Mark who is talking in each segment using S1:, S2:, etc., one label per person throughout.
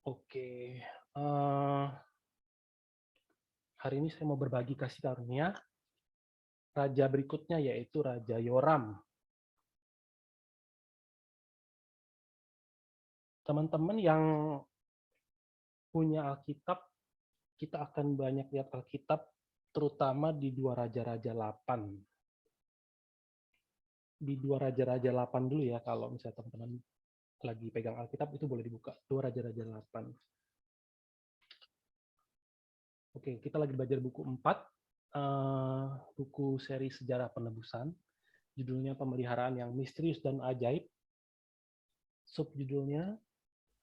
S1: Oke, hari ini saya mau berbagi kasih karunia. Raja berikutnya yaitu Raja Yoram. Teman-teman yang punya Alkitab, kita akan banyak lihat Alkitab, terutama di dua Raja-Raja 8. Di dua Raja-Raja 8 dulu ya, kalau misalnya teman-teman lagi pegang Alkitab, itu boleh dibuka. Dua Raja-Raja 8. Oke, kita lagi belajar buku 4, buku seri Sejarah Penebusan. Judulnya Pemeliharaan yang Misterius dan Ajaib. Subjudulnya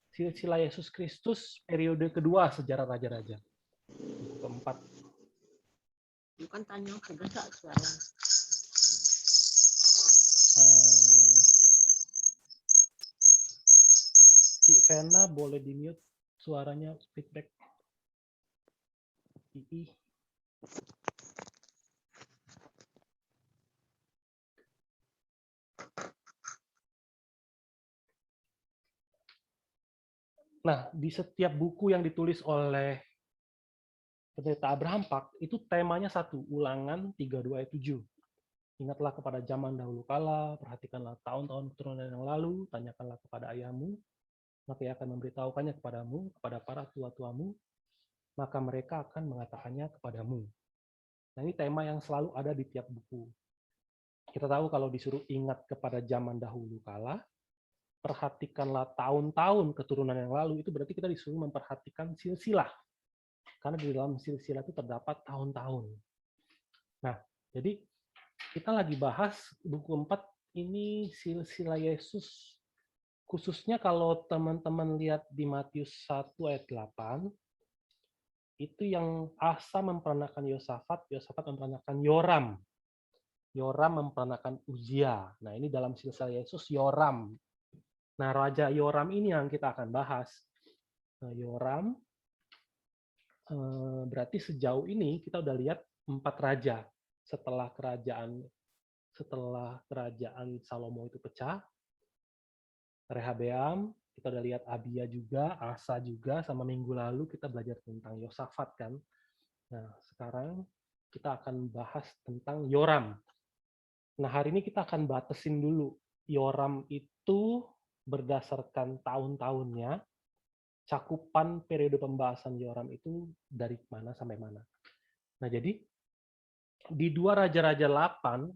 S1: Silsilah Yesus Kristus periode kedua sejarah raja-raja. Buku keempat.
S2: Bukan tanya kedesak suara.
S1: Cik Vena boleh di-mute suaranya, feedback. Nah, di setiap buku yang ditulis oleh Pendeta Abraham Pak, itu temanya satu, Ulangan 32 ayat 7. Ingatlah kepada zaman dahulu kala, perhatikanlah tahun-tahun keturunan yang lalu, tanyakanlah kepada ayahmu, maka ia akan memberitahukannya kepadamu, kepada para tua-tuamu, maka mereka akan mengatakannya kepadamu. Nah, ini tema yang selalu ada di tiap buku. Kita tahu kalau disuruh ingat kepada zaman dahulu kala, perhatikanlah tahun-tahun keturunan yang lalu, itu berarti kita disuruh memperhatikan silsilah. Karena di dalam silsilah itu terdapat tahun-tahun. Nah, jadi kita lagi bahas buku 4 ini silsilah Yesus. Khususnya kalau teman-teman lihat di Matius 1 ayat 8, itu yang Asa memperanakan Yosafat, Yosafat memperanakan Yoram. Yoram memperanakan Uzia. Nah, ini dalam silsilah Yesus Yoram. Nah, Raja Yoram ini yang kita akan bahas. Nah, Yoram berarti sejauh ini kita udah lihat 4 raja setelah kerajaan Salomo itu pecah. Rehabeam, kita udah lihat Abia juga, Asa juga, sama minggu lalu kita belajar tentang Yosafat kan. Nah, sekarang kita akan bahas tentang Yoram. Nah, hari ini kita akan batasin dulu. Yoram itu berdasarkan tahun-tahunnya, cakupan periode pembahasan Yoram itu dari mana sampai mana. Nah, jadi di 2 Raja-Raja 8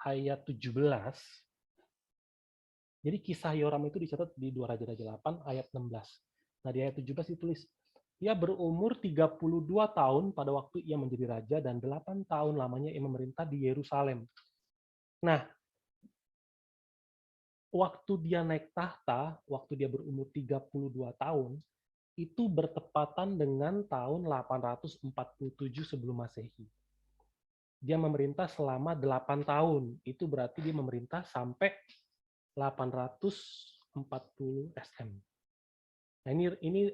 S1: ayat 17, jadi kisah Yoram itu dicatat di 2 Raja-Raja 8 ayat 16. Nah, di ayat 17 ditulis, ia berumur 32 tahun pada waktu ia menjadi raja dan 8 tahun lamanya ia memerintah di Yerusalem. Nah, waktu dia naik tahta, waktu dia berumur 32 tahun, itu bertepatan dengan tahun 847 sebelum Masehi. Dia memerintah selama 8 tahun. Itu berarti dia memerintah sampai 840 SM. Nah, ini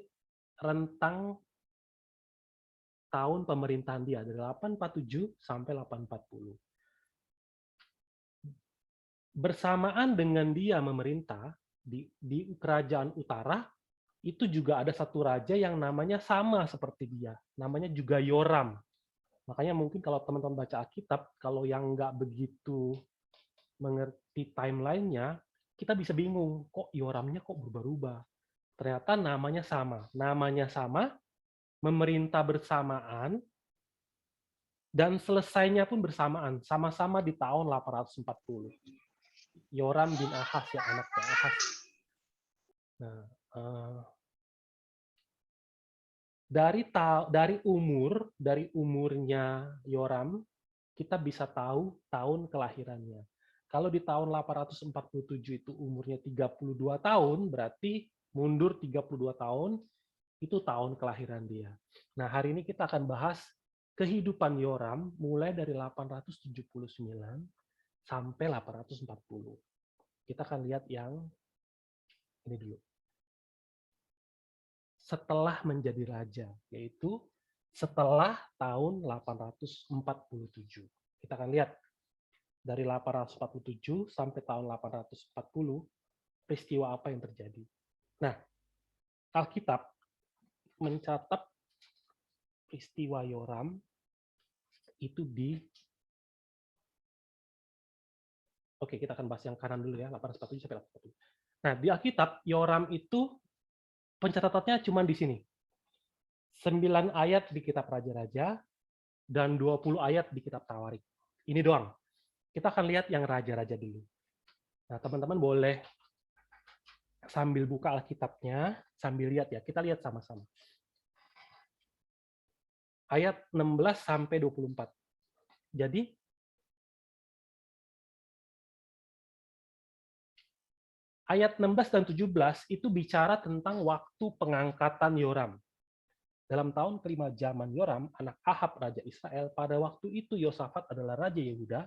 S1: rentang tahun pemerintahan dia dari 847 sampai 840. Bersamaan dengan dia memerintah di kerajaan utara, itu juga ada satu raja yang namanya sama seperti dia, namanya juga Yoram. Makanya mungkin kalau teman-teman baca Alkitab, kalau yang nggak begitu mengerti timelinenya, kita bisa bingung, kok Yoramnya kok berubah-ubah. Ternyata namanya sama, memerintah bersamaan, dan selesainya pun bersamaan, sama-sama di tahun 840. Yoram bin Ahaz, ya anaknya Ahaz. Nah, dari umurnya Yoram, kita bisa tahu tahun kelahirannya. Kalau di tahun 847 itu umurnya 32 tahun, berarti mundur 32 tahun, itu tahun kelahiran dia. Nah, hari ini kita akan bahas kehidupan Yoram mulai dari 879 sampai 840. Kita akan lihat yang ini dulu. Setelah menjadi raja, yaitu setelah tahun 847. Kita akan lihat dari 847 sampai tahun 840, peristiwa apa yang terjadi. Nah, Alkitab mencatat peristiwa Yoram itu Oke, kita akan bahas yang kanan dulu ya, 847 sampai 840. Nah, di Alkitab, Yoram itu pencatatannya cuma di sini. 9 ayat di kitab Raja-Raja, dan 20 ayat di kitab Tawarik. Ini doang. Kita akan lihat yang Raja-Raja dulu. Nah, teman-teman boleh sambil buka Alkitabnya, sambil lihat ya. Kita lihat sama-sama. Ayat 16 sampai 24. Jadi, ayat 16 dan 17 itu bicara tentang waktu pengangkatan Yoram. Dalam tahun kelima zaman Yoram, anak Ahab, Raja Israel, pada waktu itu Yosafat adalah Raja Yehuda.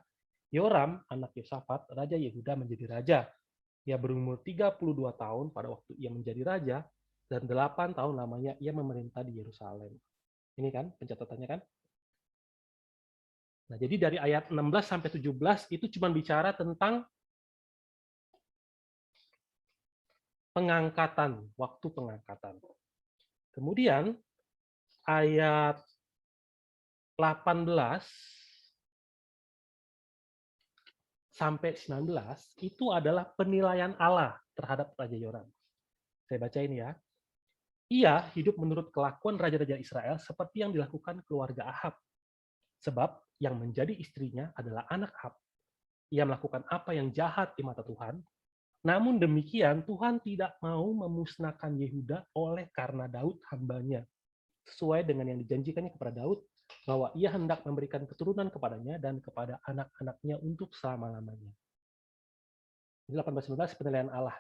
S1: Yoram, anak Yosafat, Raja Yehuda menjadi raja. Ia berumur 32 tahun pada waktu ia menjadi raja, dan 8 tahun lamanya ia memerintah di Yerusalem. Ini kan pencatatannya kan? Nah, jadi dari ayat 16 sampai 17 itu cuma bicara tentang pengangkatan, waktu pengangkatan. Kemudian ayat 18 sampai 19 itu adalah penilaian Allah terhadap Raja Yoram. Saya baca ini ya. Ia hidup menurut kelakuan raja-raja Israel seperti yang dilakukan keluarga Ahab. Sebab yang menjadi istrinya adalah anak Ahab. Ia melakukan apa yang jahat di mata Tuhan. Namun demikian Tuhan tidak mau memusnahkan Yehuda oleh karena Daud hambanya. Sesuai dengan yang dijanjikannya kepada Daud, bahwa ia hendak memberikan keturunan kepadanya dan kepada anak-anaknya untuk selama-lamanya. Ini 18-19 penilaian Allah.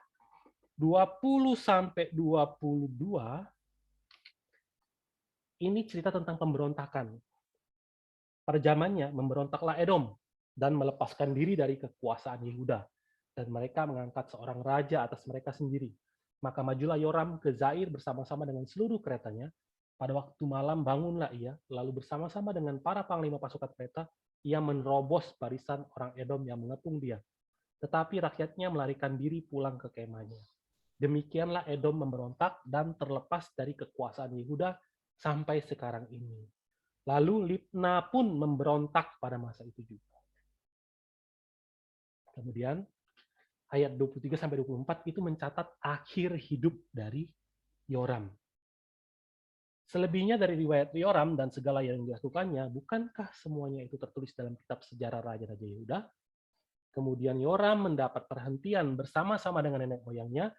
S1: 20-22 ini cerita tentang pemberontakan. Pada zamannya memberontaklah Edom dan melepaskan diri dari kekuasaan Yehuda, dan mereka mengangkat seorang raja atas mereka sendiri. Maka majulah Yoram ke Zair bersama-sama dengan seluruh keretanya. Pada waktu malam bangunlah ia, lalu bersama-sama dengan para panglima pasukan kereta, ia menerobos barisan orang Edom yang mengepung dia. Tetapi rakyatnya melarikan diri pulang ke kemahnya. Demikianlah Edom memberontak dan terlepas dari kekuasaan Yehuda sampai sekarang ini. Lalu Libna pun memberontak pada masa itu juga. Kemudian ayat 23-24 itu mencatat akhir hidup dari Yoram. Selebihnya dari riwayat Yoram dan segala yang dilakukannya, bukankah semuanya itu tertulis dalam kitab sejarah Raja-Raja Yehuda? Kemudian Yoram mendapat perhentian bersama-sama dengan nenek moyangnya,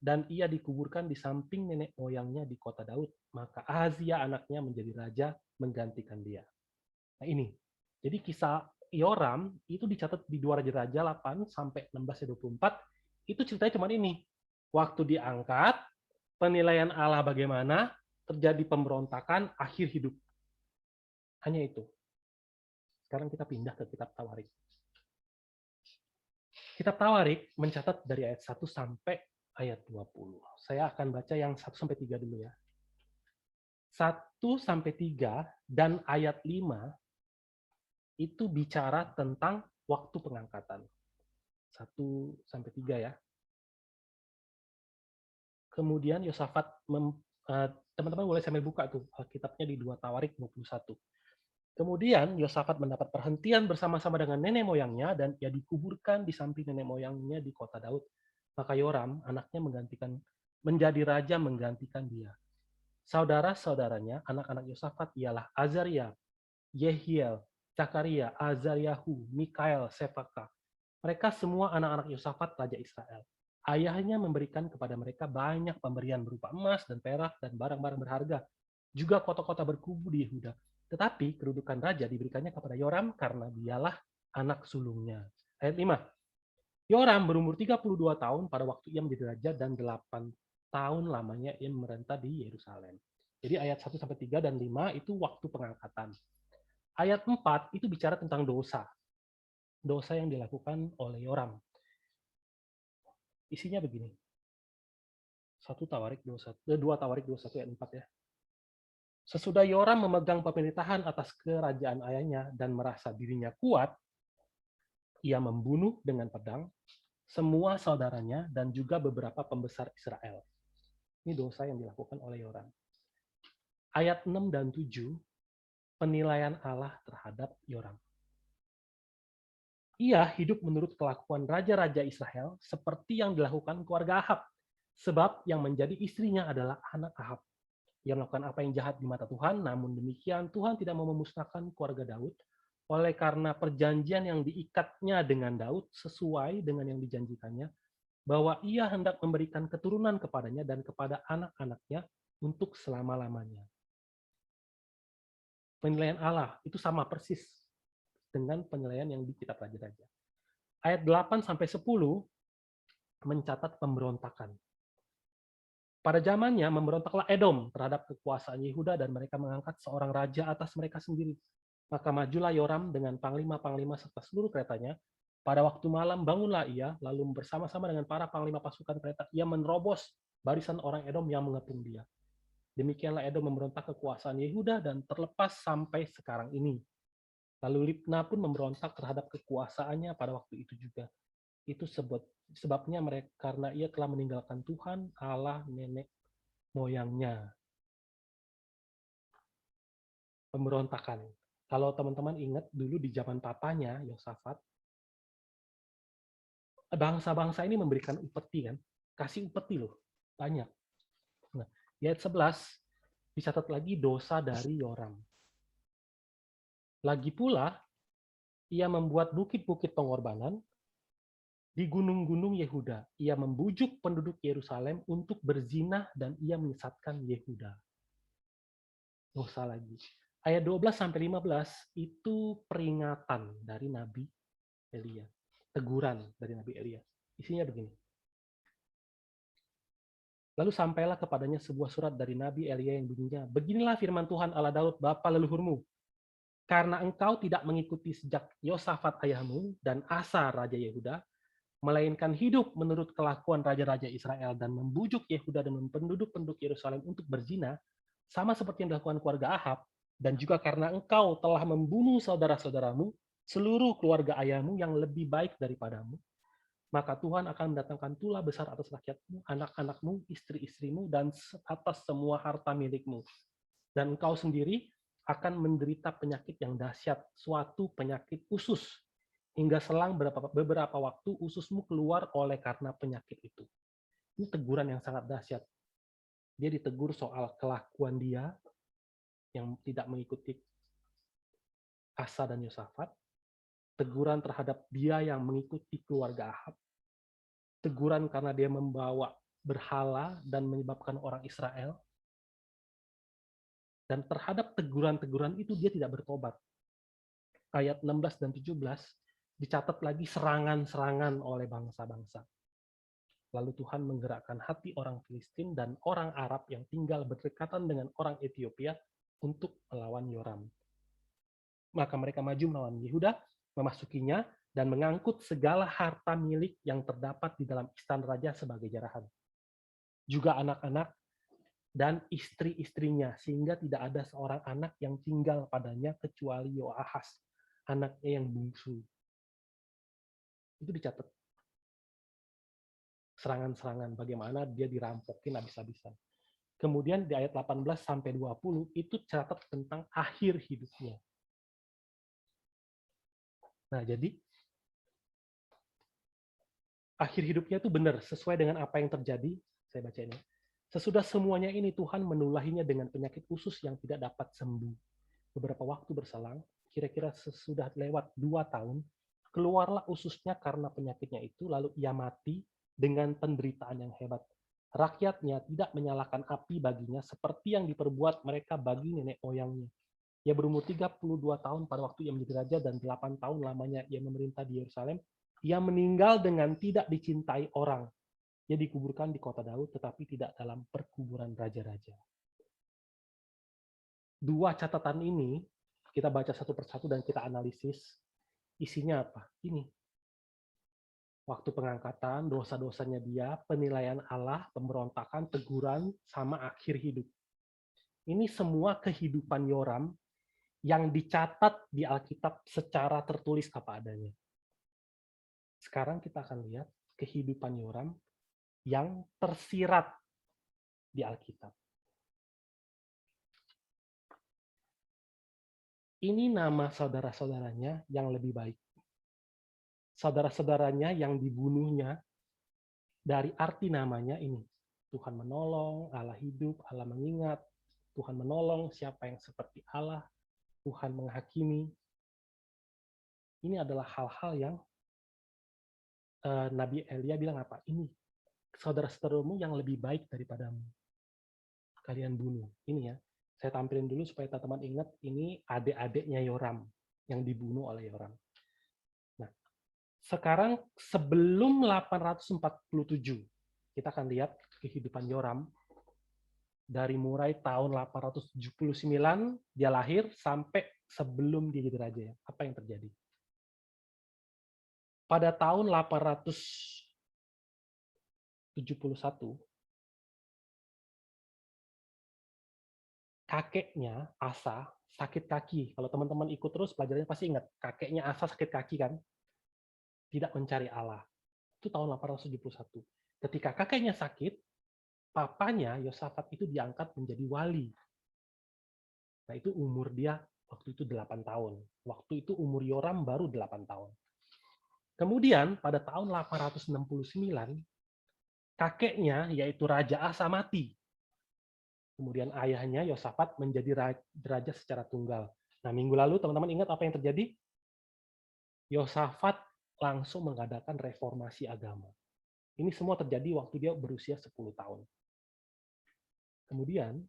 S1: dan ia dikuburkan di samping nenek moyangnya di kota Daud. Maka Ahazia anaknya menjadi raja menggantikan dia. Nah ini, jadi kisah Yoram itu dicatat di 2 Raja-Raja 8 sampai 16-24, itu ceritanya cuma ini. Waktu diangkat, penilaian Allah bagaimana, terjadi pemberontakan, akhir hidup. Hanya itu. Sekarang kita pindah ke kitab Tawarik. Kitab Tawarik mencatat dari ayat 1 sampai ayat 20. Saya akan baca yang 1 sampai 3 dulu ya. 1 sampai 3 dan ayat 5 itu bicara tentang waktu pengangkatan. 1 sampai 3 ya. Kemudian Yosafat, teman-teman boleh sambil buka tuh Alkitabnya di 2 Tawarik 21. Kemudian Yosafat mendapat perhentian bersama-sama dengan nenek moyangnya, dan ia dikuburkan di samping nenek moyangnya di kota Daud. Maka Yoram, anaknya menjadi raja menggantikan dia. Saudara-saudaranya, anak-anak Yosafat ialah Azaria, Yehiel, Zakaria, Azariahu, Mikael, Sepaka. Mereka semua anak-anak Yosafat, Raja Israel. Ayahnya memberikan kepada mereka banyak pemberian berupa emas dan perak dan barang-barang berharga. Juga kota-kota berkubu di Yehuda. Tetapi kedudukan raja diberikannya kepada Yoram karena dialah anak sulungnya. Ayat 5. Yoram berumur 32 tahun pada waktu ia menjadi raja, dan 8 tahun lamanya ia memerintah di Yerusalem. Jadi ayat 1-3 dan 5 itu waktu pengangkatan. Ayat 4 itu bicara tentang dosa. Dosa yang dilakukan oleh Yoram. Isinya begini. 2 Tawarik 21 ayat 4 ya. Sesudah Yoram memegang pemerintahan atas kerajaan ayahnya dan merasa dirinya kuat, ia membunuh dengan pedang semua saudaranya dan juga beberapa pembesar Israel. Ini dosa yang dilakukan oleh Yoram. Ayat 6 dan 7, penilaian Allah terhadap Yoram. Ia hidup menurut kelakuan raja-raja Israel seperti yang dilakukan keluarga Ahab, sebab yang menjadi istrinya adalah anak Ahab. Ia melakukan apa yang jahat di mata Tuhan, namun demikian Tuhan tidak mau memusnahkan keluarga Daud, oleh karena perjanjian yang diikatnya dengan Daud sesuai dengan yang dijanjikannya, bahwa ia hendak memberikan keturunan kepadanya dan kepada anak-anaknya untuk selama-lamanya. Penilaian Allah itu sama persis dengan penilaian yang di kitab Raja-Raja. Ayat 8-10 mencatat pemberontakan. Pada zamannya memberontaklah Edom terhadap kekuasaan Yehuda dan mereka mengangkat seorang raja atas mereka sendiri. Maka majulah Yoram dengan panglima-panglima serta seluruh keretanya. Pada waktu malam bangunlah ia, lalu bersama-sama dengan para panglima pasukan kereta, ia menerobos barisan orang Edom yang mengepung dia. Demikianlah Edom memberontak kekuasaan Yehuda dan terlepas sampai sekarang ini. Lalu Libna pun memberontak terhadap kekuasaannya pada waktu itu juga. Itu sebabnya mereka, karena ia telah meninggalkan Tuhan Allah nenek moyangnya. Pemberontakan. Kalau teman-teman ingat dulu di zaman papanya Yosafat, bangsa-bangsa ini memberikan upeti kan, kasih upeti loh, banyak. Nah, di ayat 11 dicatat lagi dosa dari Yoram. Lagi pula ia membuat bukit-bukit pengorbanan di gunung-gunung Yehuda. Ia membujuk penduduk Yerusalem untuk berzinah dan ia menyesatkan Yehuda. Dosa lagi. Ayat 12-15 itu peringatan dari Nabi Elia. Teguran dari Nabi Elia. Isinya begini. Lalu sampailah kepadanya sebuah surat dari Nabi Elia yang bunyinya, beginilah firman Tuhan Allah Daud, bapa leluhurmu. Karena engkau tidak mengikuti sejak Yosafat ayahmu dan Asa Raja Yehuda, melainkan hidup menurut kelakuan raja-raja Israel dan membujuk Yehuda dan penduduk-penduduk Yerusalem untuk berzina, sama seperti yang dilakukan keluarga Ahab, dan juga karena engkau telah membunuh saudara-saudaramu, seluruh keluarga ayahmu yang lebih baik daripadamu, maka Tuhan akan mendatangkan tulah besar atas rakyatmu, anak-anakmu, istri-istrimu, dan atas semua harta milikmu. Dan engkau sendiri akan menderita penyakit yang dahsyat, suatu penyakit usus, hingga selang beberapa waktu ususmu keluar oleh karena penyakit itu. Ini teguran yang sangat dahsyat. Dia ditegur soal kelakuan dia yang tidak mengikuti Asa dan Yosafat, teguran terhadap dia yang mengikuti keluarga Ahab, teguran karena dia membawa berhala dan menyebabkan orang Israel, dan terhadap teguran-teguran itu dia tidak bertobat. Ayat 16 dan 17 dicatat lagi serangan-serangan oleh bangsa-bangsa. Lalu Tuhan menggerakkan hati orang Filistin dan orang Arab yang tinggal berdekatan dengan orang Ethiopia untuk melawan Yoram. Maka mereka maju melawan Yehuda, memasukinya, dan mengangkut segala harta milik yang terdapat di dalam istana raja sebagai jarahan. Juga anak-anak dan istri-istrinya, sehingga tidak ada seorang anak yang tinggal padanya kecuali Yoahas, anaknya yang bungsu. Itu dicatat. Serangan-serangan, bagaimana dia dirampokin habis-habisan. Kemudian di ayat 18-20 itu catat tentang akhir hidupnya. Nah, jadi akhir hidupnya itu benar, sesuai dengan apa yang terjadi. Saya baca ini. Sesudah semuanya ini, Tuhan menulahinya dengan penyakit usus yang tidak dapat sembuh. Beberapa waktu berselang, kira-kira sesudah lewat 2 tahun, keluarlah ususnya karena penyakitnya itu, lalu ia mati dengan penderitaan yang hebat. Rakyatnya tidak menyalakan api baginya seperti yang diperbuat mereka bagi nenek moyangnya. Ia berumur 32 tahun pada waktu ia menjadi raja dan 8 tahun lamanya ia memerintah di Yerusalem. Ia meninggal dengan tidak dicintai orang. Ia dikuburkan di kota Daud tetapi tidak dalam perkuburan raja-raja. Dua catatan ini kita baca satu persatu dan kita analisis isinya apa. Ini waktu pengangkatan, dosa-dosanya dia, penilaian Allah, pemberontakan, teguran, sama akhir hidup. Ini semua kehidupan Yoram yang dicatat di Alkitab secara tertulis apa adanya. Sekarang kita akan lihat kehidupan Yoram yang tersirat di Alkitab. Ini nama saudara-saudaranya yang lebih baik. Saudara-saudaranya yang dibunuhnya, dari arti namanya ini. Tuhan menolong, Allah hidup, Allah mengingat, Tuhan menolong siapa yang seperti Allah, Tuhan menghakimi. Ini adalah hal-hal yang Nabi Elia bilang apa? Ini saudara-saudaramu yang lebih baik daripadamu. Kalian bunuh. Ini ya. Saya tampilin dulu supaya teman-teman ingat, ini adik-adiknya Yoram yang dibunuh oleh Yoram. Nah, sekarang sebelum 847, kita akan lihat kehidupan Yoram dari mulai tahun 879 dia lahir sampai sebelum dia jadi raja. Apa yang terjadi? Pada tahun 871, kakeknya Asa sakit kaki. Kalau teman-teman ikut terus pelajarannya pasti ingat, kakeknya Asa sakit kaki kan? Tidak mencari Allah. Itu tahun 871. Ketika kakeknya sakit, papanya Yosafat itu diangkat menjadi wali. Nah, itu umur dia waktu itu 8 tahun. Waktu itu umur Yoram baru 8 tahun. Kemudian pada tahun 869, kakeknya yaitu Raja Asa mati. Kemudian ayahnya Yosafat menjadi raja secara tunggal. Nah, minggu lalu teman-teman ingat apa yang terjadi? Yosafat langsung mengadakan reformasi agama. Ini semua terjadi waktu dia berusia 10 tahun. Kemudian,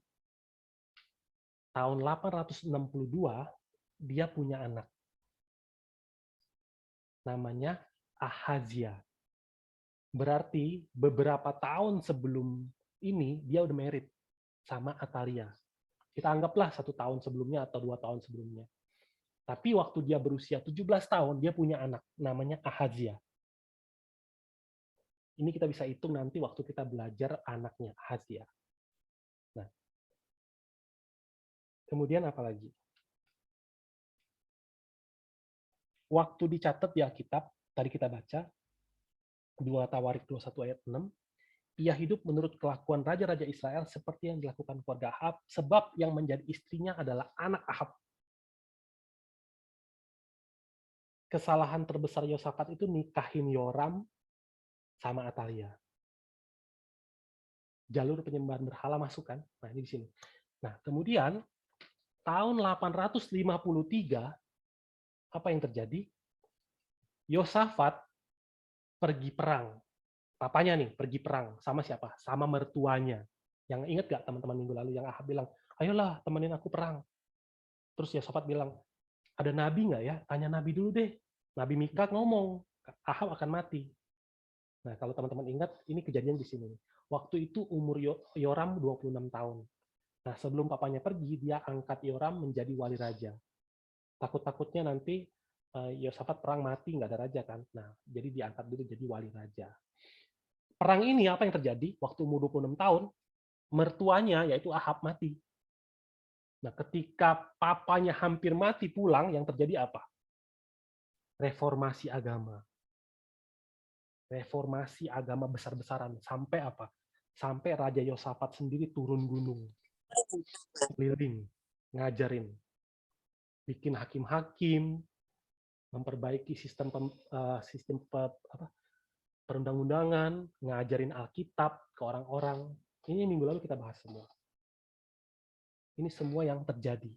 S1: tahun 862, dia punya anak. Namanya Ahazia. Berarti beberapa tahun sebelum ini, dia udah married sama Atalia. Kita anggaplah 1 tahun sebelumnya atau 2 tahun sebelumnya. Tapi waktu dia berusia 17 tahun, dia punya anak, namanya Ahazia. Ini kita bisa hitung nanti waktu kita belajar anaknya, Ahazia. Nah, kemudian apa lagi? Waktu dicatat di Alkitab, tadi kita baca, 2 Tawarik 21 ayat 6, ia hidup menurut kelakuan raja-raja Israel seperti yang dilakukan keluarga Ahab, sebab yang menjadi istrinya adalah anak Ahab. Kesalahan terbesar Yosafat itu nikahin Yoram sama Atalia. Jalur penyembahan berhala masuk kan? Nah, ini di sini. Nah, kemudian tahun 853, apa yang terjadi? Yosafat pergi perang. Papanya nih pergi perang sama siapa? Sama mertuanya. Yang ingat gak teman-teman minggu lalu yang Ahab bilang, ayolah temenin aku perang. Terus Yosafat bilang, ada nabi nggak ya? Tanya nabi dulu deh. Nabi Mika ngomong, Ahab akan mati. Nah, kalau teman-teman ingat, ini kejadian di sini. Waktu itu umur Yoram 26 tahun. Nah, sebelum papanya pergi, dia angkat Yoram menjadi wali raja. Takut-takutnya nanti Yosafat perang mati, nggak ada raja kan. Nah, jadi diangkat dulu jadi wali raja. Perang ini apa yang terjadi? Waktu umur 26 tahun, mertuanya yaitu Ahab mati. Nah, ketika papanya hampir mati pulang, yang terjadi apa? Reformasi agama. Reformasi agama besar-besaran. Sampai apa? Sampai Raja Yosafat sendiri turun gunung. Keliling, ngajarin. Bikin hakim-hakim, memperbaiki sistem perundang-undangan, ngajarin Alkitab ke orang-orang. Ini minggu lalu kita bahas semua. Ini semua yang terjadi.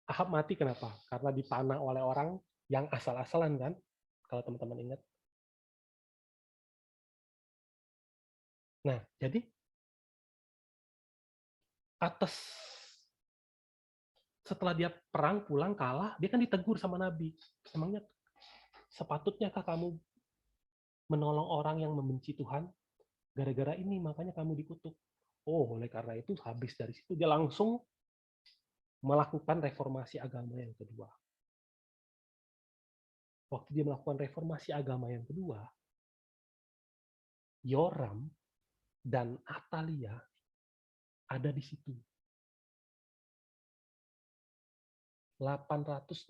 S1: Ahab mati kenapa? Karena dipanah oleh orang yang asal-asalan kan? Kalau teman-teman ingat. Nah, jadi atas setelah dia perang pulang kalah, dia kan ditegur sama Nabi. Emangnya sepatutnyakah kamu menolong orang yang membenci Tuhan? Gara-gara ini makanya kamu dikutuk. Oh, oleh karena itu habis dari situ dia langsung melakukan reformasi agama yang kedua. Waktu dia melakukan reformasi agama yang kedua, Yoram dan Atalia ada di situ. 862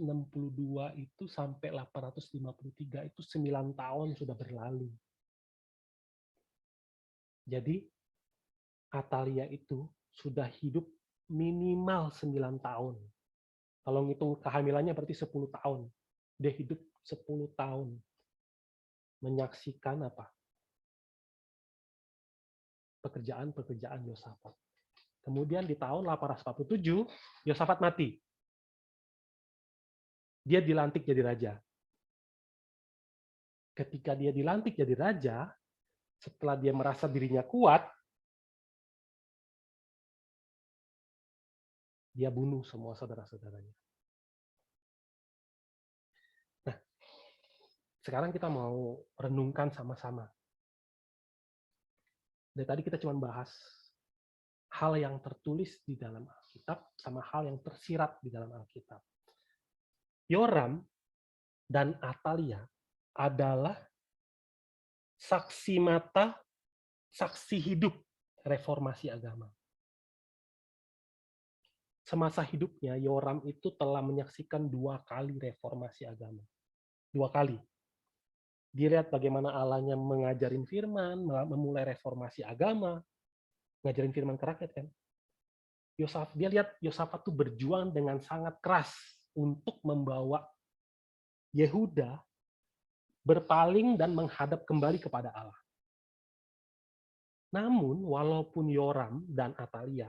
S1: itu sampai 853 itu 9 tahun sudah berlalu. Jadi Atalia itu sudah hidup minimal 9 tahun. Kalau ngitung kehamilannya berarti 10 tahun. Dia hidup 10 tahun menyaksikan apa? Pekerjaan-pekerjaan Yosafat. Kemudian di tahun 847, Yosafat mati. Dia dilantik jadi raja. Ketika dia dilantik jadi raja, setelah dia merasa dirinya kuat, dia bunuh semua saudara-saudaranya. Nah, sekarang kita mau renungkan sama-sama. Dari tadi kita cuma bahas hal yang tertulis di dalam Alkitab sama hal yang tersirat di dalam Alkitab. Yoram dan Atalia adalah saksi mata, saksi hidup reformasi agama. Semasa hidupnya, Yoram itu telah menyaksikan 2 kali reformasi agama. 2 kali. Dia lihat bagaimana Allahnya mengajarin firman, memulai reformasi agama, ngajarin firman ke rakyat kan. Dia lihat Yosafat tuh berjuang dengan sangat keras untuk membawa Yehuda berpaling dan menghadap kembali kepada Allah. Namun, walaupun Yoram dan Atalia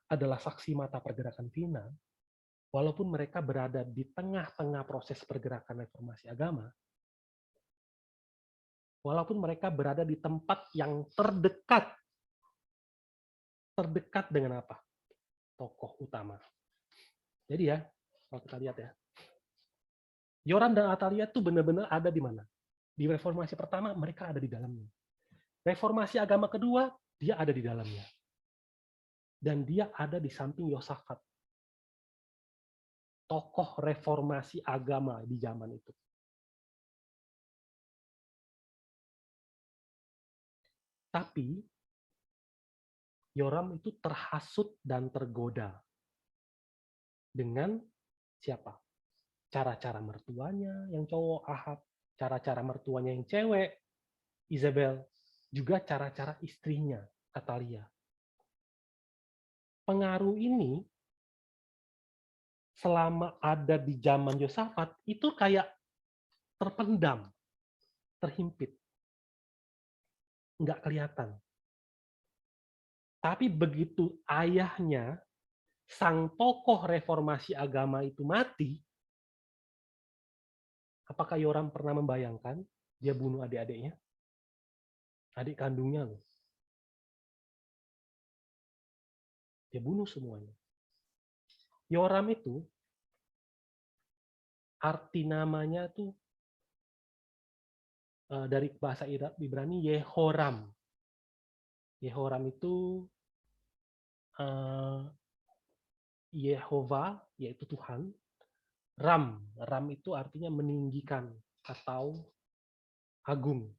S1: adalah saksi mata pergerakan final, walaupun mereka berada di tengah-tengah proses pergerakan reformasi agama, walaupun mereka berada di tempat yang terdekat dengan apa? Tokoh utama. Jadi ya, kalau kita lihat ya, Yoram dan Atalia tuh benar-benar ada di mana? Di reformasi pertama, mereka ada di dalamnya. Reformasi agama kedua, dia ada di dalamnya. Dan dia ada di samping Yosafat. Tokoh reformasi agama di zaman itu. Tapi, Yoram itu terhasut dan tergoda. Dengan siapa? Cara-cara mertuanya yang cowok, Ahab. Cara-cara mertuanya yang cewek, Isabel. Juga cara-cara istrinya, Atalia. Pengaruh ini selama ada di zaman Yosafat itu kayak terpendam, terhimpit, nggak kelihatan. Tapi begitu ayahnya, sang tokoh reformasi agama itu mati, apakah Yoram pernah membayangkan dia bunuh adik-adiknya? Adik kandungnya loh. Dia bunuh semuanya. Yoram itu, arti namanya tuh dari bahasa Ibrani Yehoram. Yehoram itu Yehova, yaitu Tuhan. Ram itu artinya meninggikan atau agung.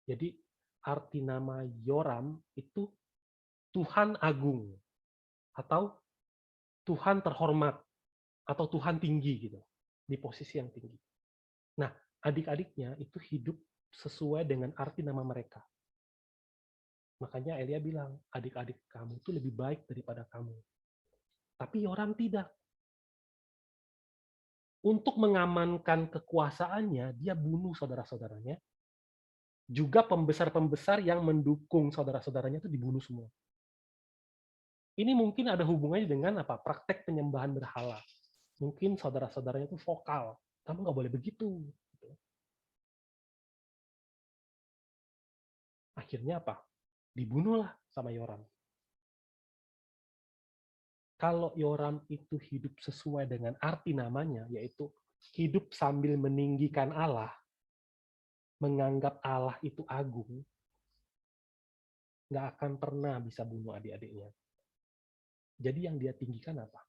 S1: Jadi arti nama Yoram itu Tuhan agung atau Tuhan terhormat atau Tuhan tinggi gitu, di posisi yang tinggi. Nah, adik-adiknya itu hidup sesuai dengan arti nama mereka. Makanya Elia bilang, adik-adik kamu itu lebih baik daripada kamu. Tapi Yoram tidak. Untuk mengamankan kekuasaannya, dia bunuh saudara-saudaranya. Juga pembesar-pembesar yang mendukung saudara-saudaranya itu dibunuh semua. Ini mungkin ada hubungannya dengan apa? Praktek penyembahan berhala. Mungkin saudara-saudaranya itu vokal. Kamu nggak boleh begitu. Akhirnya apa? Dibunuhlah sama Yoram. Kalau Yoram itu hidup sesuai dengan arti namanya, yaitu hidup sambil meninggikan Allah, menganggap Allah itu agung, nggak akan pernah bisa bunuh adik-adiknya. Jadi yang dia tinggikan apa?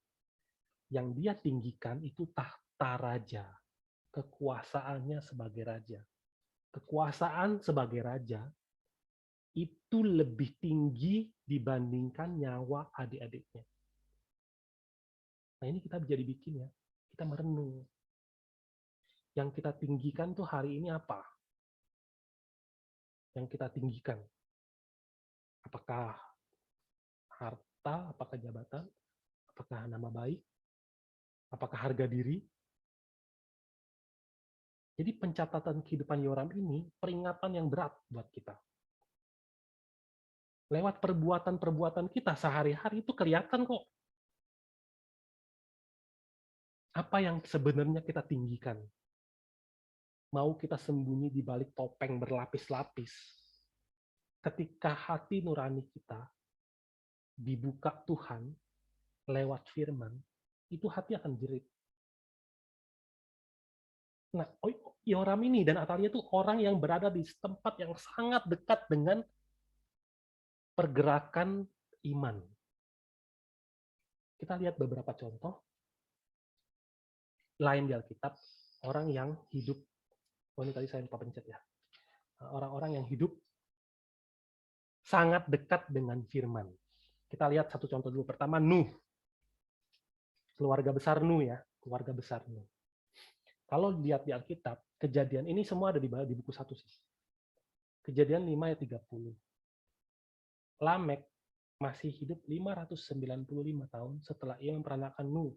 S1: Yang dia tinggikan itu tahta raja, kekuasaannya sebagai raja. Kekuasaan sebagai raja itu lebih tinggi dibandingkan nyawa adik-adiknya. Nah ini kita jadi bikin ya, kita merenung. Yang kita tinggikan tuh hari ini apa? Yang kita tinggikan. Apakah harta, apakah jabatan, apakah nama baik, apakah harga diri. Jadi pencatatan kehidupan Yoram ini peringatan yang berat buat kita. Lewat perbuatan-perbuatan kita sehari-hari itu kelihatan kok apa yang sebenarnya kita tinggikan. Mau kita sembunyi di balik topeng berlapis-lapis. Ketika hati nurani kita dibuka Tuhan lewat firman, itu hati akan jerit. Nah, Yoram ini dan Atalia itu orang yang berada di tempat yang sangat dekat dengan pergerakan iman. Kita lihat beberapa contoh lain di Alkitab, orang yang hidup, ini tadi saya lupa pencet ya, orang-orang yang hidup sangat dekat dengan firman. Kita lihat satu contoh dulu. Pertama, Nuh. Keluarga besar Nuh ya, keluarga besar Nuh. Kalau dilihat di Alkitab, kejadian ini semua ada di buku 1 sih. Kejadian 5 ayat 30. Lamek masih hidup 595 tahun setelah ia memperanakan Nuh.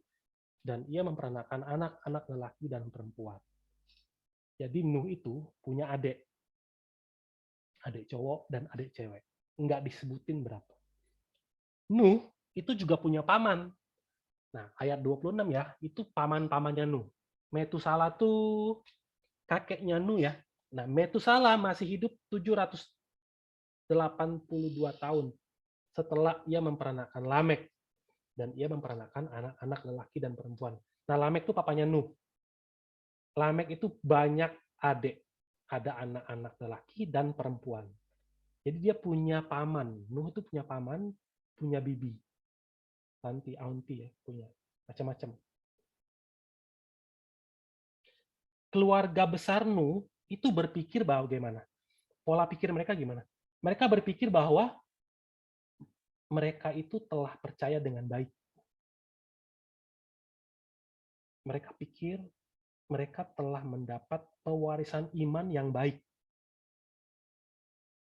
S1: Dan ia memperanakan anak-anak lelaki dan perempuan. Jadi Nuh itu punya adik. Adik cowok dan adik cewek. Nggak disebutin berapa. Nuh itu juga punya paman. Nah, ayat 26 ya, itu paman-pamannya Nuh. Metusala tuh kakeknya Nuh ya. Nah, Metusala masih hidup 782 tahun setelah ia memperanakan Lamek. Dan ia memperanakan anak-anak lelaki dan perempuan. Nah, Lamek itu papanya Nuh. Lamek itu banyak adik. Ada anak-anak lelaki dan perempuan. Jadi dia punya paman. Nuh itu punya paman, punya bibi. Tanti, aunti ya, punya. Macam-macam. Keluarga besar Nuh itu berpikir bahwa bagaimana? Pola pikir mereka gimana? Mereka berpikir bahwa mereka itu telah percaya dengan baik. Mereka pikir mereka telah mendapat pewarisan iman yang baik.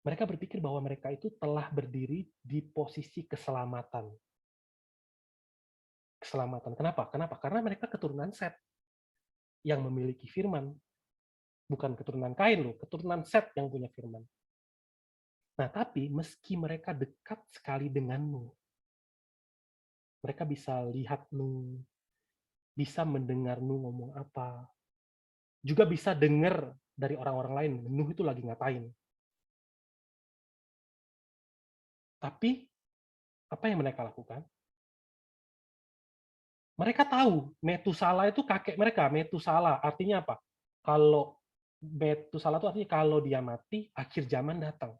S1: Mereka berpikir bahwa mereka itu telah berdiri di posisi keselamatan. Keselamatan. Kenapa? Karena mereka keturunan Set yang memiliki firman. Bukan keturunan Kain loh, keturunan Set yang punya firman. Nah, tapi meski mereka dekat sekali dengan Nuh, mereka bisa lihat Nuh, bisa mendengar Nuh ngomong apa, juga bisa dengar dari orang-orang lain, Nuh itu lagi ngapain. Tapi, apa yang mereka lakukan? Mereka tahu, Metusala itu kakek mereka, Metusala, artinya apa? Kalau Metusala itu artinya kalau dia mati, akhir zaman datang.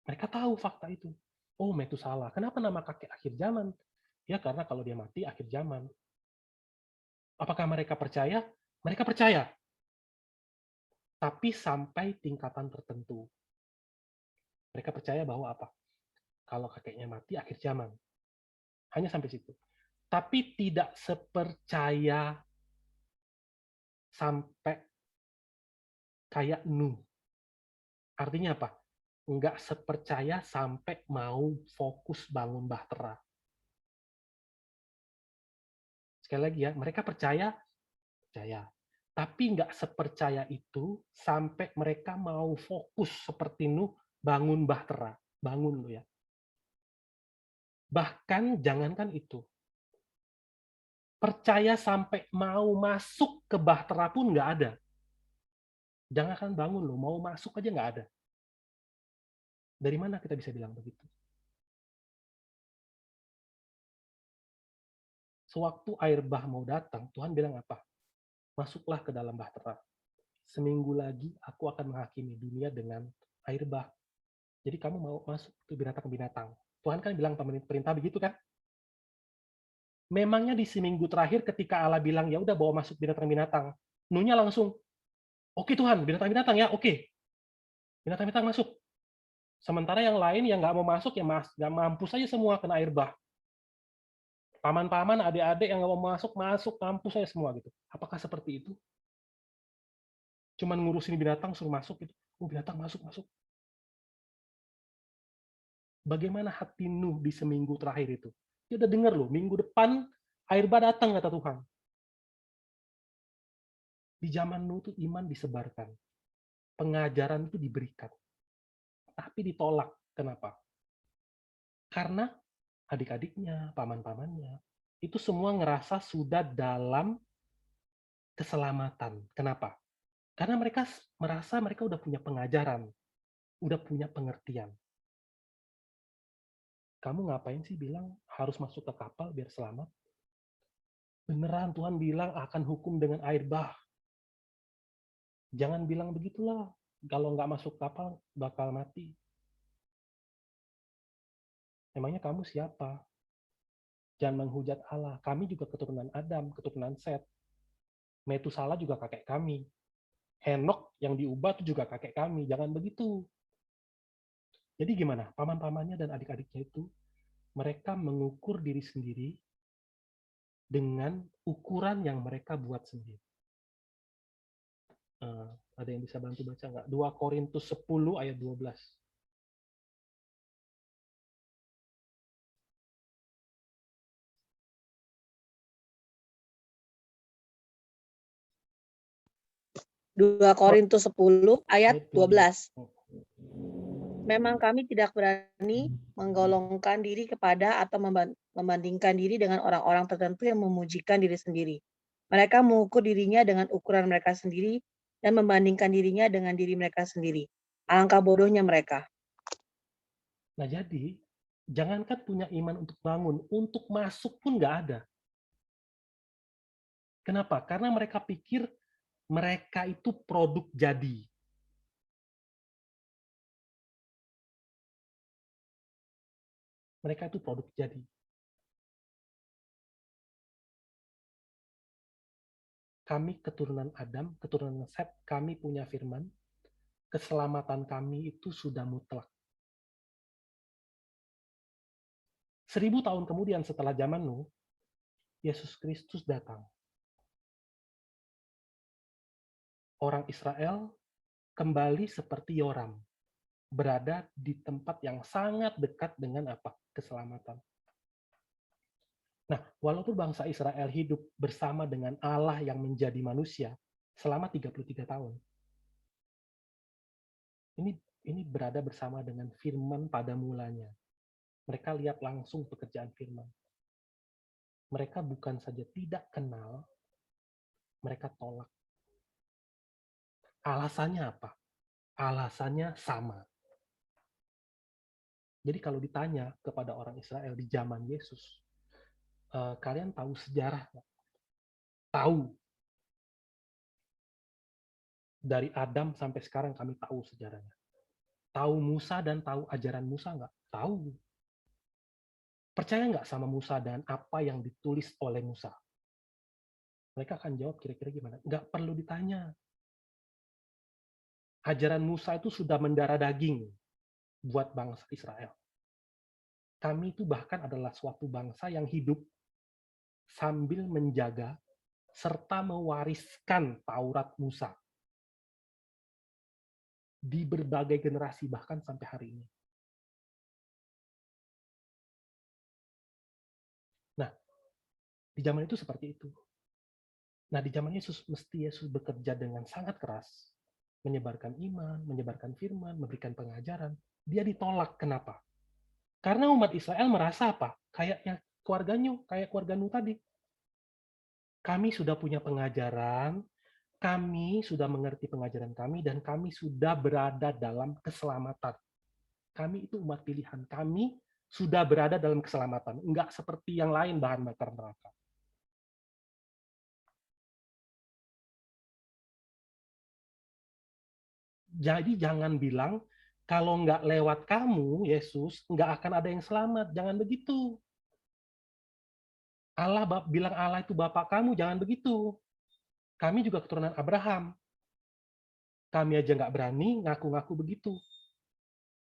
S1: Mereka tahu fakta itu. Oh, Metusala. Kenapa nama kakek akhir zaman? Ya, karena kalau dia mati, akhir zaman. Apakah mereka percaya? Mereka percaya. Tapi sampai tingkatan tertentu. Mereka percaya bahwa apa? Kalau kakeknya mati, akhir zaman. Hanya sampai situ. Tapi tidak sepercaya sampai kayak Nuh. Artinya apa? Nggak sepercaya sampai mau fokus bangun bahtera. Sekali lagi ya, mereka percaya. Tapi nggak sepercaya itu sampai mereka mau fokus seperti Nuh bangun bahtera. Bangun lo ya. Bahkan jangankan itu. Percaya sampai mau masuk ke bahtera pun nggak ada. Jangankan bangun lo, mau masuk aja nggak ada. Dari mana kita bisa bilang begitu? Sewaktu air bah mau datang, Tuhan bilang apa? Masuklah ke dalam bahtera. Seminggu lagi aku akan menghakimi dunia dengan air bah. Jadi kamu mau masuk ke binatang-binatang. Tuhan kan bilang perintah begitu kan? Memangnya di seminggu terakhir ketika Allah bilang ya udah bawa masuk binatang-binatang, Nuhnya langsung, oke Tuhan, binatang-binatang ya, oke. Binatang-binatang masuk. Sementara yang lain yang nggak mau masuk ya nggak mampu saja semua kena air bah. Paman-paman, adik-adik yang nggak mau masuk, mampus saya semua gitu. Apakah seperti itu? Cuman ngurusin binatang suruh masuk gitu. Oh, binatang masuk. Bagaimana hati Nuh di seminggu terakhir itu? Dia udah dengar loh, minggu depan air bah datang, kata Tuhan. Di zaman Nuh itu iman disebarkan. Pengajaran itu diberikan. Tapi ditolak. Kenapa? Karena adik-adiknya, paman-pamannya, itu semua ngerasa sudah dalam keselamatan. Kenapa? Karena mereka merasa mereka udah punya pengajaran, udah punya pengertian. Kamu ngapain sih bilang harus masuk ke kapal biar selamat? Beneran Tuhan bilang akan hukum dengan air bah. Jangan bilang begitulah. Kalau nggak masuk kapal bakal mati. Emangnya kamu siapa? Jangan menghujat Allah. Kami juga keturunan Adam, keturunan Set. Metusala juga kakek kami. Henok yang diubah itu juga kakek kami. Jangan begitu. Jadi gimana? Paman-pamannya dan adik-adiknya itu, mereka mengukur diri sendiri dengan ukuran yang mereka buat sendiri. Ada yang bisa bantu baca nggak? 2 Korintus 10 ayat 12.
S3: Dua Korintus 10 ayat
S1: Ayat 12.
S3: 12. Memang kami tidak berani menggolongkan diri kepada atau membandingkan diri dengan orang-orang tertentu yang memujikan diri sendiri. Mereka mengukur dirinya dengan ukuran mereka sendiri dan membandingkan dirinya dengan diri mereka sendiri. Alangkah bodohnya mereka.
S1: Nah jadi, jangankan punya iman untuk bangun, untuk masuk pun nggak ada. Kenapa? Karena mereka pikir mereka itu produk jadi. Mereka itu produk jadi. Kami keturunan Adam, keturunan Set, kami punya firman, keselamatan kami itu sudah mutlak. 1000 tahun kemudian setelah zaman Nuh, Yesus Kristus datang. Orang Israel kembali seperti Yoram, berada di tempat yang sangat dekat dengan apa? Keselamatan. Nah, walaupun bangsa Israel hidup bersama dengan Allah yang menjadi manusia selama 33 tahun, ini berada bersama dengan firman pada mulanya. Mereka lihat langsung pekerjaan firman. Mereka bukan saja tidak kenal, mereka tolak. Alasannya apa? Alasannya sama. Jadi kalau ditanya kepada orang Israel di zaman Yesus, kalian tahu sejarah? Tahu. Dari Adam sampai sekarang kami tahu sejarahnya. Tahu Musa dan tahu ajaran Musa nggak? Tahu. Percaya nggak sama Musa dan apa yang ditulis oleh Musa? Mereka akan jawab kira-kira gimana? Nggak perlu ditanya. Ajaran Musa itu sudah mendarah daging buat bangsa Israel. Kami itu bahkan adalah suatu bangsa yang hidup sambil menjaga serta mewariskan Taurat Musa di berbagai generasi, bahkan sampai hari ini. Nah, di zaman itu seperti itu. Nah, di zaman Yesus, mesti Yesus bekerja dengan sangat keras, menyebarkan iman, menyebarkan firman, memberikan pengajaran. Dia ditolak. Kenapa? Karena umat Israel merasa apa? Kayaknya keluarganya, kayak keluarga Nuh tadi. Kami sudah punya pengajaran, kami sudah mengerti pengajaran kami, dan kami sudah berada dalam keselamatan. Kami itu umat pilihan. Kami sudah berada dalam keselamatan. Enggak seperti yang lain bahan bakar neraka. Jadi jangan bilang, kalau nggak lewat kamu, Yesus, nggak akan ada yang selamat. Jangan begitu. Bilang Allah itu Bapak kamu, jangan begitu. Kami juga keturunan Abraham. Kami aja nggak berani ngaku-ngaku begitu.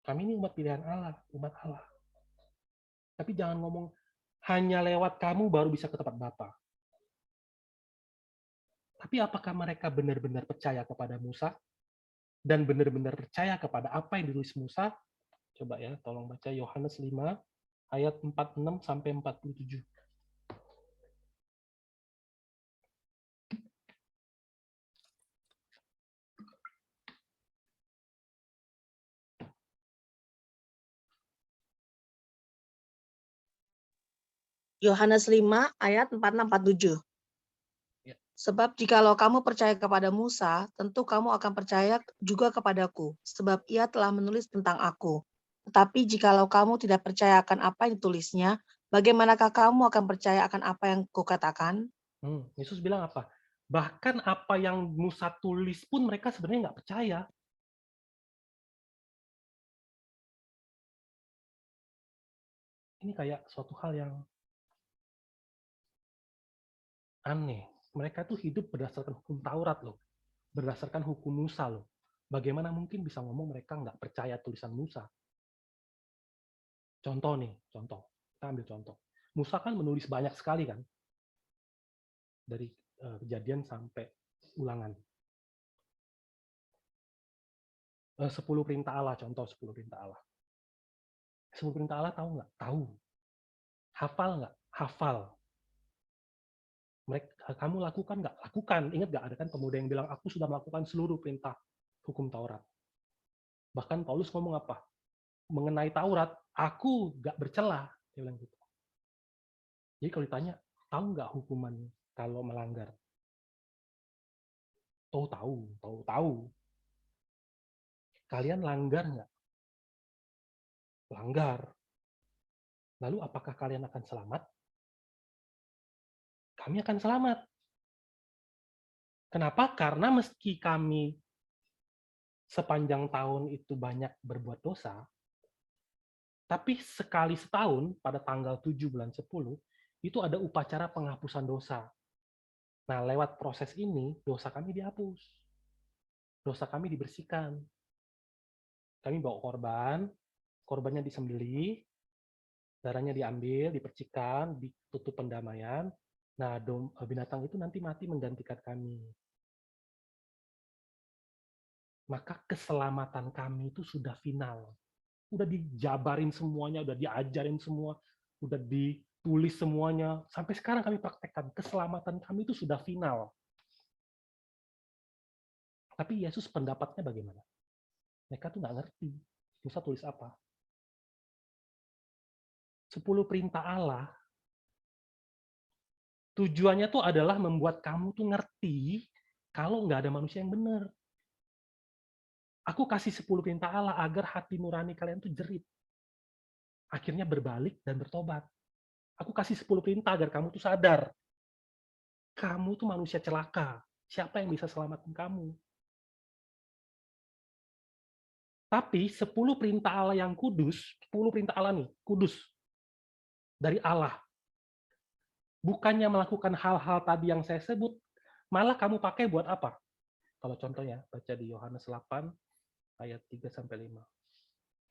S1: Kami ini umat pilihan Allah, umat Allah. Tapi jangan ngomong, hanya lewat kamu baru bisa ke tempat Bapa. Tapi apakah mereka benar-benar percaya kepada Musa? Dan benar-benar percaya kepada apa yang ditulis Musa? Coba ya, tolong baca Yohanes 5 ayat 46 sampai 47.
S3: Yohanes 5 ayat 46-47.
S1: Ya.
S3: Sebab jikalau kamu percaya kepada Musa, tentu kamu akan percaya juga kepadaku, sebab ia telah menulis tentang aku. Tetapi jikalau kamu tidak percaya akan apa yang ditulisnya, bagaimanakah kamu akan percaya akan apa yang kukatakan?
S1: Yesus bilang apa? Bahkan apa yang Musa tulis pun mereka sebenarnya nggak percaya. Ini kayak suatu hal yang aneh. Mereka tuh hidup berdasarkan hukum Taurat loh. Berdasarkan hukum Musa loh. Bagaimana mungkin bisa ngomong mereka nggak percaya tulisan Musa? Contoh nih, contoh. Kita ambil contoh. Musa kan menulis banyak sekali kan. Dari Kejadian sampai Ulangan. 10 perintah Allah, contoh 10 perintah Allah. 10 perintah Allah tahu nggak? Tahu. Hafal nggak? Hafal. Kamu lakukan nggak? Lakukan. Ingat nggak? Ada kan pemuda yang bilang, aku sudah melakukan seluruh perintah hukum Taurat. Bahkan Paulus ngomong apa? Mengenai Taurat, aku nggak bercela. Dia bilang gitu. Jadi kalau ditanya, tahu nggak hukuman kalau melanggar? Tahu. Kalian langgar nggak? Langgar. Lalu apakah kalian akan selamat? Kami akan selamat. Kenapa? Karena meski kami sepanjang tahun itu banyak berbuat dosa, tapi sekali setahun pada tanggal 7 bulan 10 itu ada upacara penghapusan dosa. Nah, lewat proses ini dosa kami dihapus. Dosa kami dibersihkan. Kami bawa korbannya disembelih, darahnya diambil, dipercikan, ditutup pendamaian. Nah, binatang itu nanti mati menggantikan kami. Maka keselamatan kami itu sudah final. Udah dijabarin semuanya, udah diajarin semua, udah ditulis semuanya. Sampai sekarang kami praktekkan, keselamatan kami itu sudah final. Tapi Yesus pendapatnya bagaimana? Mereka tuh nggak ngerti. Musa tulis apa? 10 perintah Allah, tujuannya tuh adalah membuat kamu tuh ngerti kalau nggak ada manusia yang benar. Aku kasih 10 perintah Allah agar hati nurani kalian tuh jerit. Akhirnya berbalik dan bertobat. Aku kasih 10 perintah agar kamu tuh sadar. Kamu tuh manusia celaka. Siapa yang bisa selamatin kamu? Tapi 10 perintah Allah yang kudus, 10 perintah Allah nih, kudus. Dari Allah. Bukannya melakukan hal-hal tadi yang saya sebut, malah kamu pakai buat apa? Kalau contohnya, baca di Yohanes 8 ayat 3-5.